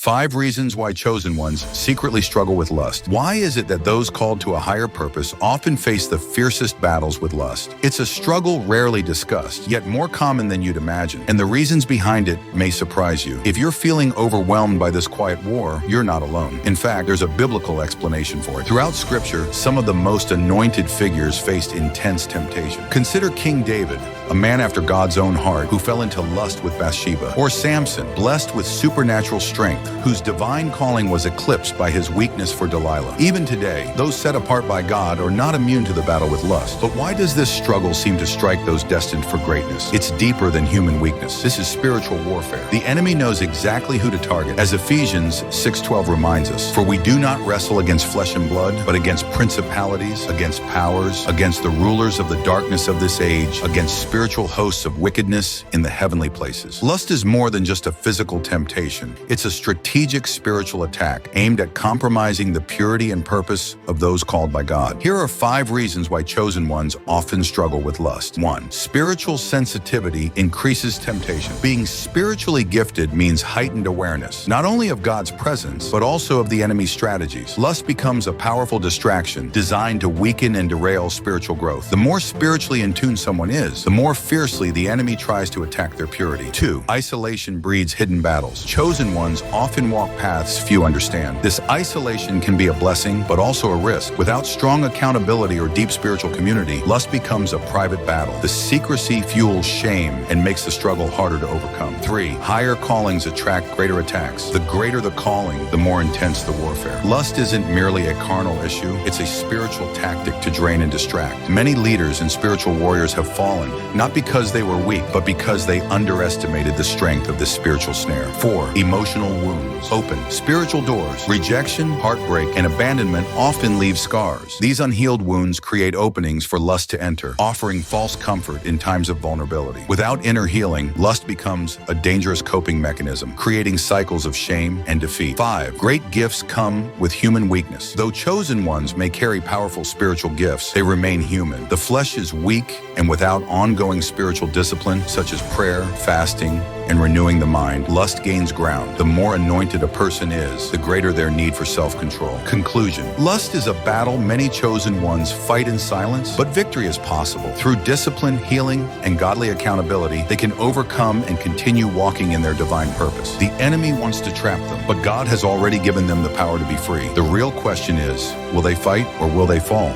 5 reasons why chosen ones secretly struggle with lust. Why is it that those called to a higher purpose often face the fiercest battles with lust? It's a struggle rarely discussed, yet more common than you'd imagine, and the reasons behind it may surprise you. If you're feeling overwhelmed by this quiet war, you're not alone. In fact, there's a biblical explanation for it. Throughout Scripture, some of the most anointed figures faced intense temptation. Consider King David, a man after God's own heart who fell into lust with Bathsheba, or Samson, blessed with supernatural strength, whose divine calling was eclipsed by his weakness for Delilah. Even today, those set apart by God are not immune to the battle with lust. But why does this struggle seem to strike those destined for greatness? It's deeper than human weakness. This is spiritual warfare. The enemy knows exactly who to target. As Ephesians 6:12 reminds us, "For we do not wrestle against flesh and blood, but against principalities, against powers, against the rulers of the darkness of this age, against spiritual hosts of wickedness in the heavenly places." Lust is more than just a physical temptation. It's a strategic spiritual attack aimed at compromising the purity and purpose of those called by God. Here are 5 reasons why chosen ones often struggle with lust. 1. Spiritual sensitivity increases temptation. Being spiritually gifted means heightened awareness, not only of God's presence, but also of the enemy's strategies. Lust becomes a powerful distraction designed to weaken and derail spiritual growth. The more spiritually in tune someone is, the more fiercely the enemy tries to attack their purity. 2. Isolation breeds hidden battles. Chosen ones often walk paths few understand. This isolation can be a blessing, but also a risk. Without strong accountability or deep spiritual community, lust becomes a private battle. The secrecy fuels shame and makes the struggle harder to overcome. 3. Higher callings attract greater attacks. The greater the calling, the more intense the warfare. Lust isn't merely a carnal issue, it's a spiritual tactic to drain and distract. Many leaders and spiritual warriors have fallen, not because they were weak, but because they underestimated the strength of this spiritual snare. 4. Emotional wounds open spiritual doors. Rejection, heartbreak, and abandonment often leave scars. These unhealed wounds create openings for lust to enter, offering false comfort in times of vulnerability. Without inner healing, lust becomes a dangerous coping mechanism, creating cycles of shame and defeat. 5. Great gifts come with human weakness. Though chosen ones may carry powerful spiritual gifts, they remain human. The flesh is weak, and without ongoing spiritual discipline, such as prayer, fasting, and renewing the mind, lust gains ground. The more anointed a person is, the greater their need for self-control. Conclusion. Lust is a battle many chosen ones fight in silence, but victory is possible. Through discipline, healing, and godly accountability, they can overcome and continue walking in their divine purpose. The enemy wants to trap them, but God has already given them the power to be free. The real question is, will they fight or will they fall?